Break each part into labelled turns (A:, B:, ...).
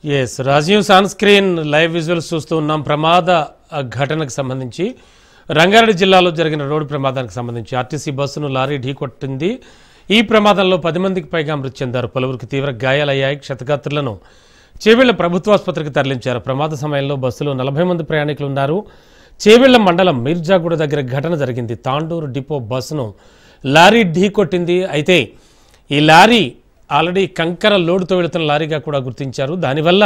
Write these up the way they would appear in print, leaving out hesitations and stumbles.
A: Yes Rajiv sun screen live visuals చూస్తూ ఉన్నాం. ప్రమాద ఘటనకు సంబంధించి రంగారెడ్డి జిల్లాలో జరిగిన రోడ్డు ప్రమాదానికి సంబంధించి ఆర్టీసీ బస్సును లారీ ఢీకొట్టింది. ఈ ప్రమాదంలో 10 మందికి పైగా మృతి చెందారు. పలువురికి తీవ్ర గాయాలయ్యాయి. క్షతగాత్రులను చేవెళ్ల ప్రభుత్వాసుపత్రికి తరలించారు. ప్రమాద సమయంలో బస్సులో 40 మంది ప్రయాణికులు ఉన్నారు. చేవెళ్ల మండలం మీర్జాగూడ దగ్గర ఘటన జరిగింది. తాండూరు డిపో బస్సును లారీ ఢీకొట్టింది. అయితే ఈ లారీ ఆల్రెడీ కంకర లోడుతో వెళుతున్న లారీగా కూడా గుర్తించారు. దానివల్ల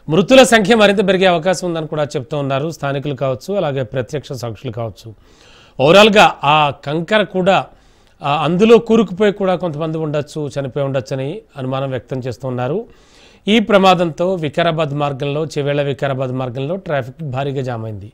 A: మృతుల సంఖ్య మరింత పెరిగే అవకాశం ఉందని కూడా చెప్తూ ఉన్నారు స్థానికులు కావచ్చు, అలాగే ప్రత్యక్ష సాక్షులు కావచ్చు. ఓవరాల్గా ఆ కంకర కూడా అందులో కూరుకుపోయి కూడా కొంతమంది ఉండొచ్చు, చనిపోయి ఉండొచ్చని అనుమానం వ్యక్తం చేస్తున్నారు. ఈ ప్రమాదంతో వికారాబాద్ మార్గంలో చేవెళ్ల వికారాబాద్ మార్గంలో ట్రాఫిక్ భారీగా జామ్ అయింది.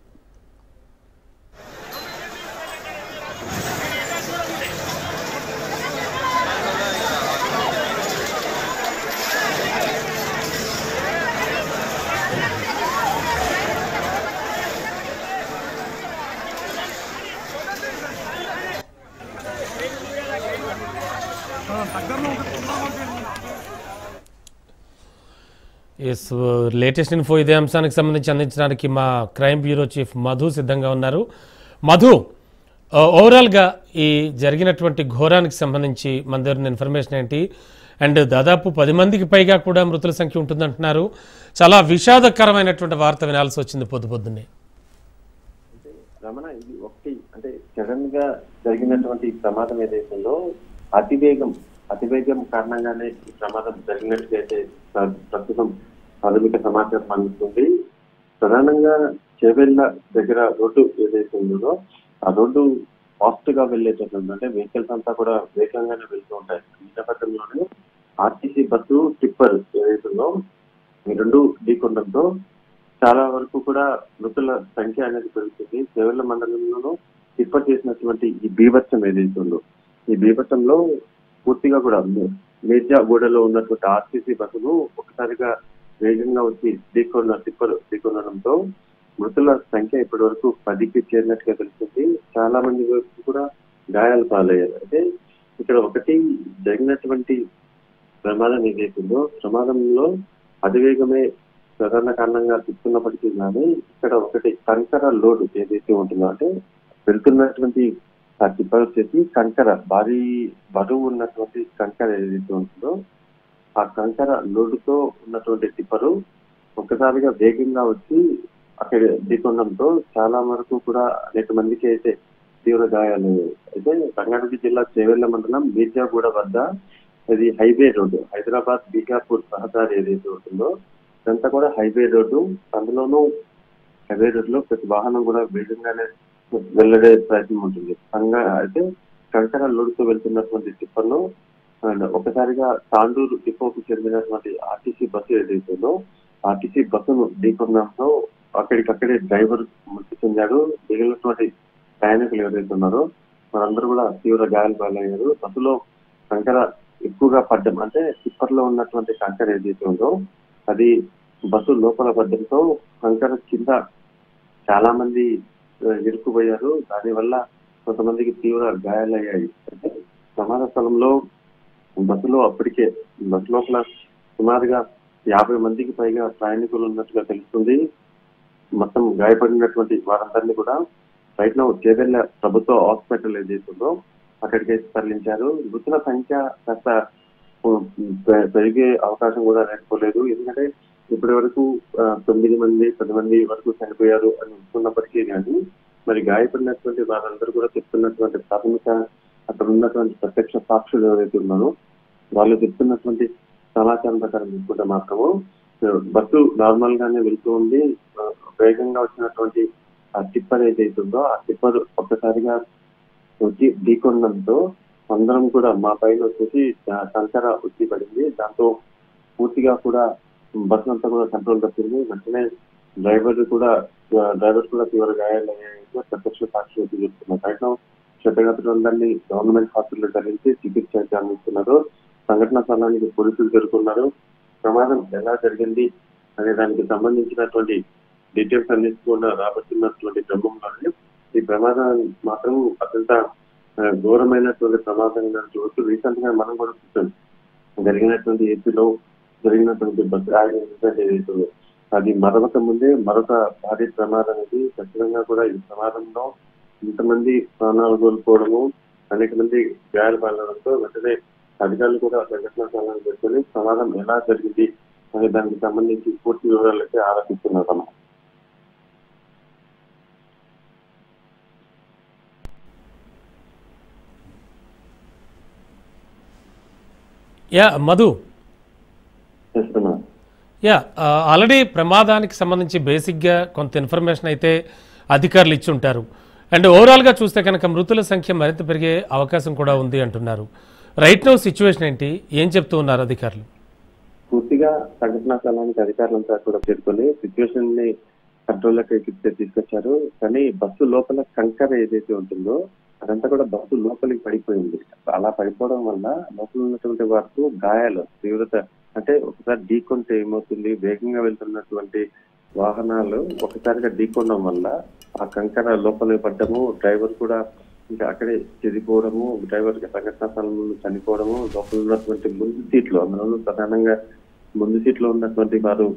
A: లేటెస్ట్ ఇన్ఫో ఇదే అంశానికి సంబంధించి అందించడానికి మా క్రైమ్ బ్యూరో చీఫ్ మధు సిద్ధంగా ఉన్నారు. మధు, ఓవరాల్గా ఈ జరిగినటువంటి ఘోరానికి సంబంధించి మన దగ్గర ఇన్ఫర్మేషన్ ఏంటి? అండ్ దాదాపు 10 మందికి పైగా కూడా మృతుల సంఖ్య ఉంటుందంటున్నారు. చాలా విషాదకరమైనటువంటి వార్త వినాల్సి వచ్చింది పొద్దున్నే.
B: రమణ, ఇది ఒకటి అంటే సడన్ గా జరిగినటువంటి ప్రమాదం ఏదైతుందో అతివేగం కారణంగానే ఈ ప్రమాదం జరిగినట్లయితే ప్రస్తుతం ప్రాథమిక సమాచారం అందుతుంది. ప్రధానంగా చేవెళ్ల దగ్గర రోడ్డు ఏదైతే ఉందో ఆ రోడ్డు ఫాస్ట్ గా వెళ్ళేటట్టు, అంటే వెహికల్స్ అంతా కూడా వేగంగానే వెళ్తూ ఉంటాయి. ఈ నేపథ్యంలోనే ఆర్టీసీ బస్సు టిప్పర్ ఏదైతుందో ఈ రెండు ఢీకొనడంతో చాలా వరకు కూడా మృతుల సంఖ్య అనేది పెరుగుతుంది. చేవెళ్ల మండలంలోనూ టిప్పర్ చేసినటువంటి ఈ బీభత్సం ఏదైతుందో ఈ బీభత్సంలో పూర్తిగా కూడా మీర్జాగూడలో ఉన్నటువంటి ఆర్టీసీ బస్సులు ఒకసారిగా వేగంగా వచ్చి ఢీకొనడంతో మృతుల సంఖ్య ఇప్పటి వరకు 10కి చేరినట్టుగా తెలుస్తుంది. చాలా మంది వరకు కూడా గాయాలు పాలయ్యారు. అయితే ఇక్కడ ఒకటి జరిగినటువంటి ప్రమాదం ఏదైతుందో ప్రమాదంలో అతివేగమే ప్రధాన కారణంగా తీసుకున్నప్పటికీ కానీ ఇక్కడ ఒకటి కంకర లోడ్ ఏదైతే ఉంటుందో, అంటే వెళ్తున్నటువంటి ఆ టిప్పర్ వచ్చేసి కంకర భారీ బరువు ఉన్నటువంటి కంకర ఏదైతే ఉంటుందో ఆ కంకర లోడుతో ఉన్నటువంటి టిప్పరు ఒక్కసారిగా వేగంగా వచ్చి అక్కడ ఢీకొనడంతో చాలా వరకు కూడా అనేక మందికి అయితే తీవ్ర గాయాలు. అయితే రంగారెడ్డి జిల్లా చేవెళ్ల మండలం మీర్జాగూడ వద్ద ఇది హైవే రోడ్డు, హైదరాబాద్ బీగాపూర్ రహదారి ఏదైతే ఉంటుందో ఇదంతా కూడా హైవే రోడ్డు. అందులోనూ హైవే రోడ్లో ప్రతి వాహనం కూడా వేగంగానే వెళ్ళడే ప్రయత్నం ఉంటుంది. అయితే కంకర లోడుతో వెళ్తున్నటువంటి టిప్పర్ను ఒకసారిగా తాండూరు డిపోకు చెందినటువంటి ఆర్టీసీ బస్సు ఏదైతుందో ఆర్టీసీ బస్సును ఢీకొనడంతో అక్కడికక్కడే డ్రైవర్ మృతి చెందాడు. మిగిలినటువంటి ప్రయాణికులు ఎవరైతే ఉన్నారో వారందరూ కూడా తీవ్ర గాయాలు పాలయ్యారు. బస్సులో కంకర ఎక్కువగా పడ్డం, అంటే టిప్పర్ లో ఉన్నటువంటి కంకర ఏదైతే ఉందో అది బస్సు లోపల పడ్డంతో కంకర కింద చాలా మంది ఇరుక్కుపోయారు. దానివల్ల కొంతమందికి తీవ్ర గాయాలయ్యాయి. అంటే ప్రమాద స్థలంలో బస్సులో అప్పటికే బస్సు లోపల సుమారుగా 50 మందికి పైగా ప్రయాణికులు ఉన్నట్టుగా తెలుస్తుంది. మొత్తం గాయపడినటువంటి వారందరినీ కూడా రైట్ నౌ చేవెళ్ల ప్రభుత్వ హాస్పిటల్ ఏదైతుందో అక్కడికి తరలించారు. మృతుల సంఖ్య కాస్త పెరిగే అవకాశం కూడా లేకపోలేదు. ఎందుకంటే ఇప్పటి వరకు 9 మంది 10 మంది వరకు చనిపోయారు అని అనుకున్నప్పటికీ కానీ మరి గాయపడినటువంటి వారందరూ కూడా చెప్తున్నటువంటి ప్రాథమిక అక్కడ ఉన్నటువంటి ప్రత్యక్ష సాక్షులు ఎవరైతే ఉన్నారో వాళ్ళు చెప్తున్నటువంటి సమాచారం ప్రకారం చూసుకుంటే మాత్రము బస్సు నార్మల్ గానే వెళ్తూ ఉండి వేగంగా వచ్చినటువంటి ఆ టిప్పర్ ఏదైతుందో ఆ టిప్పర్ ఒక్కసారిగా వచ్చి ఢీకొనడంతో అందరం కూడా మా పైన వచ్చేసి కంకర వచ్చి పడింది. దాంతో పూర్తిగా కూడా బస్సు అంతా కూడా కంట్రోల్ తప్పింది. వెంటనే డ్రైవర్ కూడా తీవ్ర గాయాలయ్యాయో ప్రత్యక్ష సాక్షి చెప్తున్నారు. రైట్ క్షతగాత్రులందరినీ గవర్నమెంట్ హాస్పిటల్ తరలించి చికిత్స అందిస్తున్నారు. సంఘటన స్థలానికి పోలీసులు చేరుకున్నారు. ప్రమాదం ఎలా జరిగింది అనే దానికి సంబంధించినటువంటి డీటెయిల్స్ అన్ని కూడా రాబడుతున్నటువంటి క్రమంలోనే ఈ ప్రమాదం మాత్రం అత్యంత ఘోరమైనటువంటి ప్రమాదంగా చూస్తూ రీసెంట్ గా మనం కూడా చూసాం. జరిగినటువంటి ఏపీలో జరిగినటువంటి బస్ యాక్సిడెంట్ ఏదైతుందో అది మరొక ముందే మరొక భారీ ప్రమాదం అనేది. ఖచ్చితంగా కూడా ఈ ప్రమాదంలో ఇంతమంది ప్రాణాలు కోల్పోవడము, అనేక మంది గాయాలు పాలడంతో వెంటనే అధికారులు కూడా సంఘటనా స్థలాన్ని పెట్టుకుని ప్రమాదం ఎలా జరిగింది అనే దానికి సంబంధించి పూర్తి వివరాలైతే ఆలోచిస్తున్నారు.
A: మధు,
B: చేస్తున్నారు.
A: ఆల్రెడీ ప్రమాదానికి సంబంధించి బేసిక్గా కొంత ఇన్ఫర్మేషన్ అయితే అధికారులు ఇచ్చి ఉంటారు. అండ్ ఓవరాల్గా చూస్తే కనుక మృతుల సంఖ్య మరింత పెరిగే అవకాశం కూడా ఉంది అంటున్నారు. రైట్ నౌ సిచ్యువేషన్ ఏంటి, ఏం చెప్తూ ఉన్నారు అధికారులు?
B: పూర్తిగా సంఘటనా స్థలానికి అధికారులంతా కూడా చేరుకొని సిచ్యువేషన్ ని కంట్రోల్లోకి తీసుకొచ్చారు. కానీ బస్సు లోపల కంకర ఏదైతే ఉంటుందో అదంతా కూడా బస్సు లోపలికి పడిపోయింది. అలా పడిపోవడం వల్ల లోపల ఉన్నటువంటి వారికి గాయాలు తీవ్రత, అంటే ఒకసారి ఢీకొంటే ఏమవుతుంది, వేగంగా వెళ్తున్నటువంటి వాహనాలు ఒకసారిగా ఢీకొనడం వల్ల ఆ కంకర లోపలికి పడ్డము, డ్రైవర్ కూడా ఇంకా అక్కడే చెదిపోవడము, డ్రైవర్ సంఘటనా స్థలంలో చనిపోవడము, లోపల ఉన్నటువంటి ముందు సీట్లు, అందులో ప్రధానంగా ముందు సీట్లో ఉన్నటువంటి వారు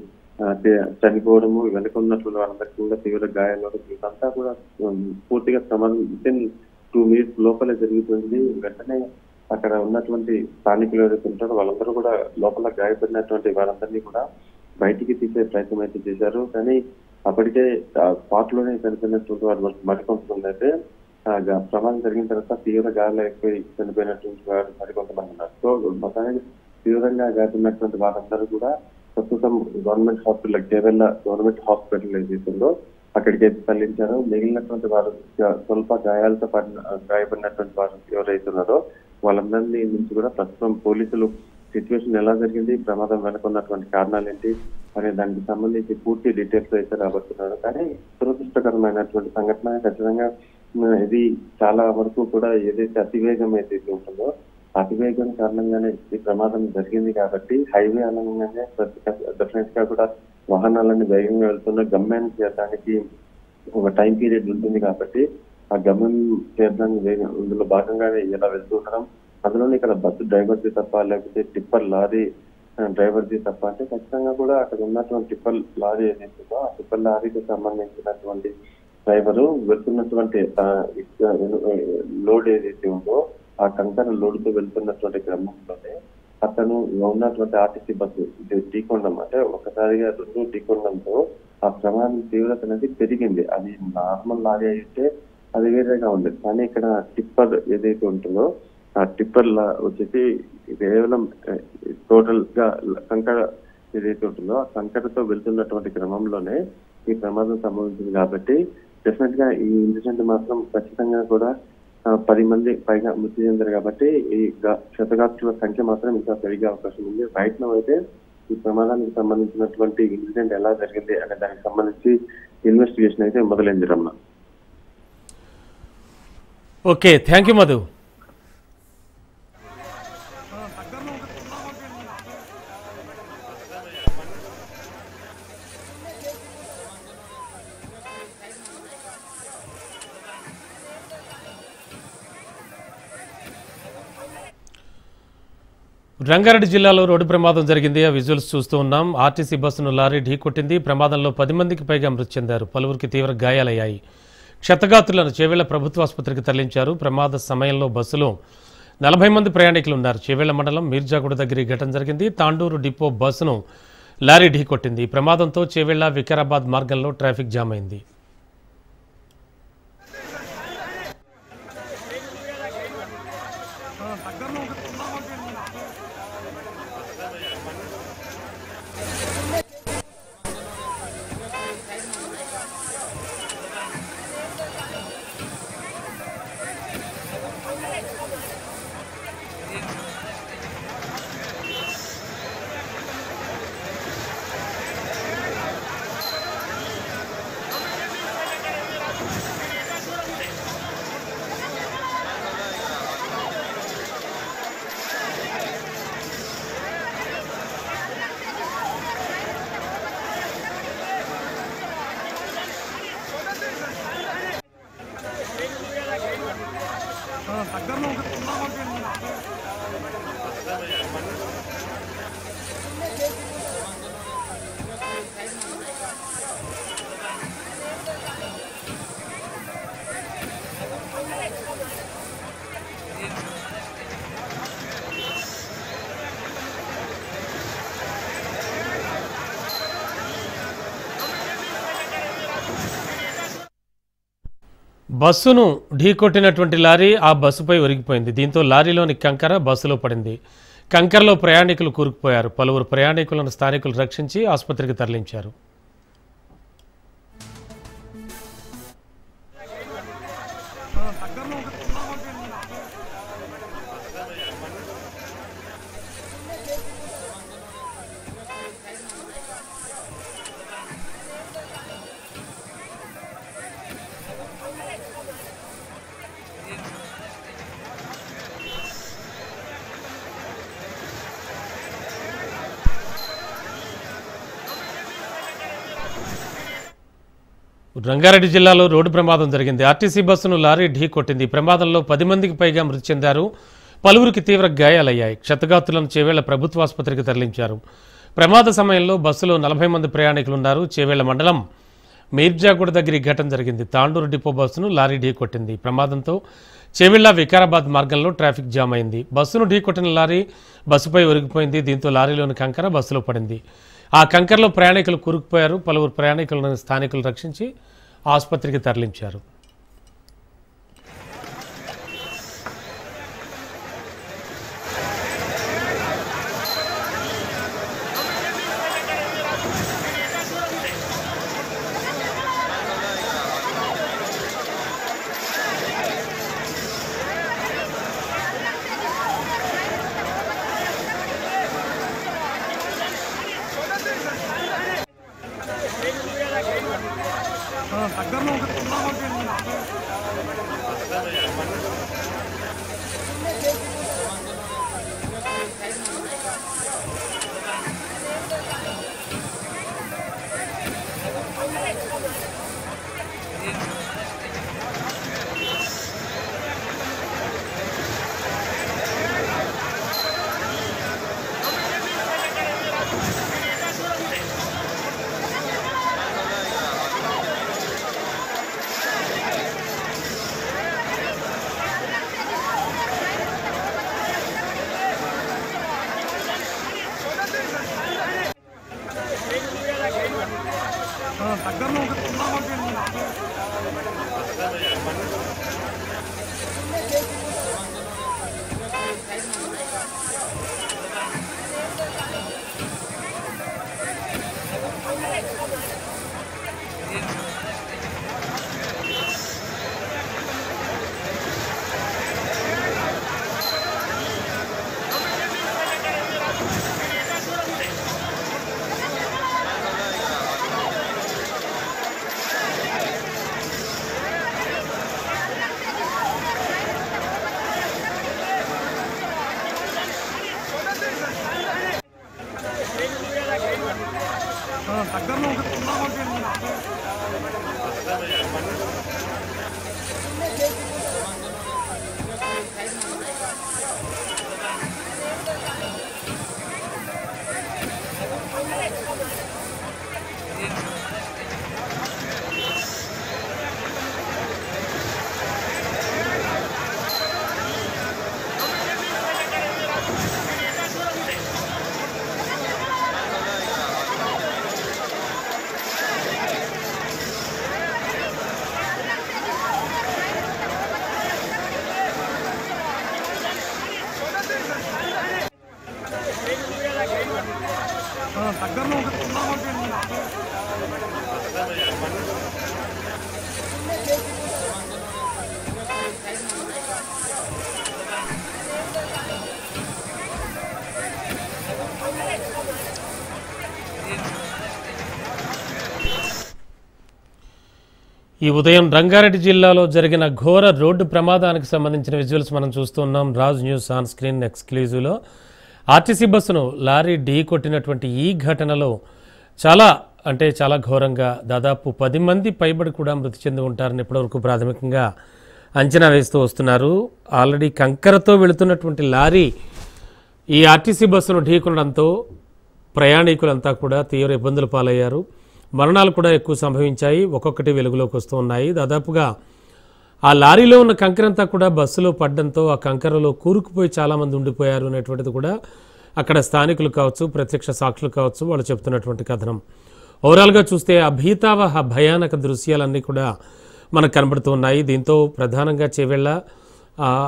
B: చనిపోవడము, వెనుక ఉన్నటువంటి వాళ్ళందరికీ కూడా తీవ్ర గాయాలు, ఇదంతా కూడా పూర్తిగా ప్రమాదం 2 minutes లోపలే జరిగిపోయింది. వెంటనే అక్కడ ఉన్నటువంటి స్థానికులు ఎవరైతే ఉంటారో వాళ్ళందరూ కూడా లోపల గాయపడినటువంటి వారందరినీ కూడా బయటికి తీసే ప్రయత్నం అయితే చేశారు. కానీ అప్పటికే స్పాట్ లోనే చనిపోయినటువంటి వారు మరికొంతమంది అయితే ప్రమాదం జరిగిన తర్వాత తీవ్ర గాయాలు అయిపోయి చనిపోయినటువంటి వారు మరికొంతమంది ఉన్నారు. సో మొత్తానికి తీవ్రంగా గాయపడినటువంటి వారందరూ కూడా ప్రస్తుతం government hospital, Chevella government hospital ఏదైతుందో అక్కడికి తరలించారు. మిగిలినటువంటి వారు స్వల్ప గాయాలతో గాయపడినటువంటి వారు ఎవరైతే ఉన్నారో వాళ్ళందరినీ నుంచి కూడా ప్రస్తుతం పోలీసులు సిచ్యువేషన్ ఎలా జరిగింది, ప్రమాదం వెనుకున్నటువంటి కారణాలు ఏంటి అనే దానికి సంబంధించి పూర్తి డీటెయిల్స్ అయితే రాబడుతున్నారు. కానీ దురదృష్టకరమైనటువంటి సంఘటన. ఖచ్చితంగా ఇది చాలా వరకు కూడా ఏదైతే అతివేగం ఏదైతే ఉంటుందో అతివేగం కారణంగానే ఈ ప్రమాదం జరిగింది. కాబట్టి హైవే అనగానే డెఫినెట్ గా కూడా వాహనాలన్నీ వేగంగా వెళ్తున్న గమ్యాన్ని చేరడానికి ఒక టైం పీరియడ్ ఉంటుంది. కాబట్టి ఆ గమ్యం చేరడానికి వేగం ఇందులో భాగంగానే ఇలా వెళ్తూ ఉండడం, అందులోనే ఇక్కడ బస్సు డ్రైవర్ది తప్ప లేకపోతే టిప్పర్ లారీ డ్రైవర్ది తప్ప, అంటే ఖచ్చితంగా కూడా అక్కడ ఉన్నటువంటి టిప్పర్ లారీ ఏదైతుందో ఆ టిప్పర్ లారీకి సంబంధించినటువంటి డ్రైవరు వెళ్తున్నటువంటి లోడ్ ఏదైతే ఉందో ఆ కంకర లోడుతో వెళ్తున్నటువంటి క్రమంలోనే అతను ఉన్నటువంటి ఆర్టీసీ బస్సు ఢీకొనడం, అంటే ఒకసారిగా 2 ఢీకొనడంతో ఆ ప్రమాదం తీవ్రత అనేది పెరిగింది. అది నార్మల్ లారీ అయితే అది వేరేగా ఉండేది. కానీ ఇక్కడ టిప్పర్ ఏదైతే ఉంటుందో ఆ టిప్పర్ వచ్చేసి కేవలం టోటల్ గా కంకర ఏదైతే ఉంటుందో ఆ కంకరతో వెళ్తున్నటువంటి క్రమంలోనే ఈ ప్రమాదం సంభవించింది. కాబట్టి డెఫినెట్ గా ఈ ఇన్సిడెంట్ మాత్రం ఖచ్చితంగా కూడా 10 మంది పైగా మృతి చెందారు. కాబట్టి ఈ క్షతగాత్రుల సంఖ్య మాత్రం ఇంకా పెరిగే అవకాశం ఉంది. రైట్ నౌ అయితే ఈ ప్రమాదానికి సంబంధించినటువంటి ఇన్సిడెంట్ ఎలా జరిగింది అనే దానికి సంబంధించి ఇన్వెస్టిగేషన్ అయితే మొదలైంది. Ramana.
A: Okay, thank you Madhu. Rangareddy జిల్లాలో రోడ్డు ప్రమాదం జరిగింది. ఆ విజువల్స్ చూస్తూ ఉన్నాం. ఆర్టీసీ బస్సును లారీ ఢీకొట్టింది. ప్రమాదంలో 10 మందికి పైగా మృతి చెందారు. పలువురికి తీవ్ర గాయాలయ్యాయి. క్షతగాత్రులను చేవెళ్ల ప్రభుత్వ ఆసుపత్రికి తరలించారు. ప్రమాద సమయంలో బస్సులో 40 మంది ప్రయాణికులు ఉన్నారు. చేవెళ్ల మండలం మీర్జాగూడ దగ్గర ఈ ఘటన జరిగింది. తాండూరు డిపో బస్సును లారీ ఢీకొట్టింది. ఈ ప్రమాదంతో చేవెళ్ల వికారాబాద్ మార్గంలో ట్రాఫిక్ జామ్ అయింది. బస్సును ఢీకొట్టినటువంటి లారీ ఆ బస్సుపై ఒరిగిపోయింది. దీంతో లారీలోని కంకర బస్సులో పడింది. కంకరలో ప్రయాణికులు కూరుకుపోయారు. పలువురు ప్రయాణికులను స్థానికులు రక్షించి ఆసుపత్రికి తరలించారు. రంగారెడ్డి జిల్లాలో రోడ్డు ప్రమాదం జరిగింది. ఆర్టీసీ బస్సును లారీ ఢీకొట్టింది. ప్రమాదంలో 10 మందికి పైగా మృతి చెందారు. పలువురికి తీవ్ర గాయాలయ్యాయి. క్షతగాత్రులను చేవేళ్ల ప్రభుత్వ ఆసుపత్రికి తరలించారు. ప్రమాద సమయంలో బస్సులో 40 మంది ప్రయాణికులున్నారు. చేవేళ్ల మండలం మీర్జాగూడ దగ్గర ఈ ఘటన జరిగింది. తాండూరు డిపో బస్సును లారీ ఢీకొట్టింది. ప్రమాదంతో చేవేళ్ల వికారాబాద్ మార్గంలో ట్రాఫిక్ జామ్ అయింది. బస్సును ఢీకొట్టిన లారీ బస్సుపై ఒరిగిపోయింది. దీంతో లారీలోని కంకర బస్సులో పడింది. ఆ కంకరలో ప్రయాణికులు కూరుకుపోయారు. పలువురు ప్రయాణికులను స్థానికులు రక్షించి ఆసుపత్రికి తరలించారు. ఈ ఉదయం రంగారెడ్డి జిల్లాలో జరిగిన ఘోర రోడ్డు ప్రమాదానికి సంబంధించిన విజువల్స్ మనం చూస్తున్నాం. రాజ్ న్యూస్ ఆన్ స్క్రీన్ ఎక్స్క్లూజివ్లో ఆర్టీసీ బస్సును లారీ ఢీ కొట్టినటువంటి ఈ ఘటనలో చాలా ఘోరంగా దాదాపు 10 మంది పైబడి కూడా మృతి చెంది ఉంటారని ఇప్పటివరకు ప్రాథమికంగా అంచనా వేస్తూ వస్తున్నారు. ఆల్రెడీ కంకరతో వెళుతున్నటువంటి లారీ ఈ ఆర్టీసీ బస్సును ఢీకొనడంతో ప్రయాణికులంతా కూడా తీవ్ర ఇబ్బందులు పాలయ్యారు. మరణాలు కూడా ఎక్కువ సంభవించాయి. ఒక్కొక్కటి వెలుగులోకి వస్తూ ఉన్నాయి. దాదాపుగా ఆ లారీలో ఉన్న కంకరంతా కూడా బస్సులో పడడంతో ఆ కంకరలో కూరుకుపోయి చాలామంది ఉండిపోయారు అనేటువంటిది కూడా అక్కడ స్థానికులు కావచ్చు, ప్రత్యక్ష సాక్షులు కావచ్చు, వాళ్ళు చెప్తున్నటువంటి కథనం. ఓవరాల్గా చూస్తే అభీతావహ భయానక దృశ్యాలన్నీ కూడా మనకు కనబడుతూ ఉన్నాయి. దీంతో ప్రధానంగా చేవెళ్ళ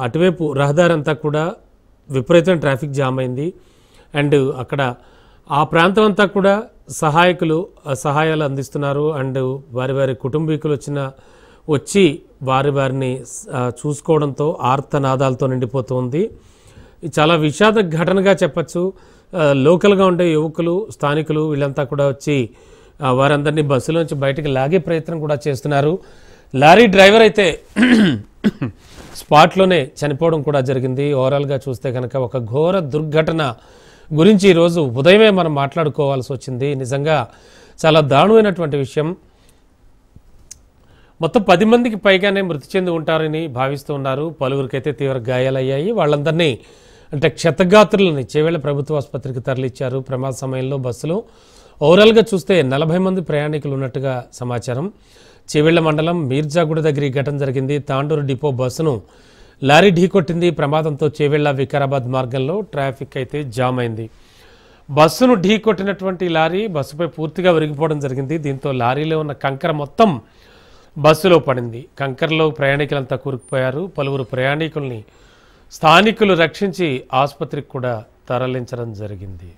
A: అటువైపు రహదారి అంతా కూడా విపరీతమైన ట్రాఫిక్ జామ్ అయింది. అండ్ అక్కడ ఆ ప్రాంతం అంతా కూడా సహాయాలు అందిస్తున్నారు. అండ్ వారి వారి కుటుంబీకులు వచ్చి వారిని చూసుకోవడంతో ఆర్తనాదాలతో నిండిపోతుంది. చాలా విషాద ఘటనగా చెప్పచ్చు. లోకల్గా ఉండే యువకులు, స్థానికులు వీళ్ళంతా కూడా వచ్చి వారందరినీ బస్సులోంచి బయటకు లాగే ప్రయత్నం కూడా చేస్తున్నారు. లారీ డ్రైవర్ అయితే స్పాట్లోనే చనిపోవడం కూడా జరిగింది. ఓవరాల్గా చూస్తే కనుక ఒక ఘోర దుర్ఘటన గురించి ఈరోజు ఉదయమే మనం మాట్లాడుకోవాల్సి వచ్చింది. నిజంగా చాలా దారుణమైనటువంటి విషయం. మొత్తం 10 మందికి పైగానే మృతి చెంది ఉంటారని భావిస్తూ ఉన్నారు. పలువురికైతే తీవ్ర గాయాలయ్యాయి. వాళ్ళందరినీ అంటే క్షతగాత్రులని చేవెళ్ల ప్రభుత్వ ఆసుపత్రికి తరలిచ్చారు. ప్రమాద సమయంలో బస్సులో ఓవరాల్గా చూస్తే 40 మంది ప్రయాణికులు ఉన్నట్టుగా సమాచారం. చేవెళ్ల మండలం మీర్జాగూడ దగ్గర ఈ ఘటన జరిగింది. తాండూరు డిపో బస్సును లారీ ఢీకొట్టింది. ప్రమాదంతో చేవెళ్ల వికారాబాద్ మార్గంలో ట్రాఫిక్ అయితే జామ్ అయింది. బస్సును ఢీకొట్టినటువంటి లారీ బస్సుపై పూర్తిగా విరిగిపోవడం జరిగింది. దీంతో లారీలో ఉన్న కంకర మొత్తం బస్సులో పడింది. కంకరలో ప్రయాణికులంతా కూరుకుపోయారు. పలువురు ప్రయాణికుల్ని స్థానికులు రక్షించి ఆసుపత్రికి కూడా తరలించడం జరిగింది.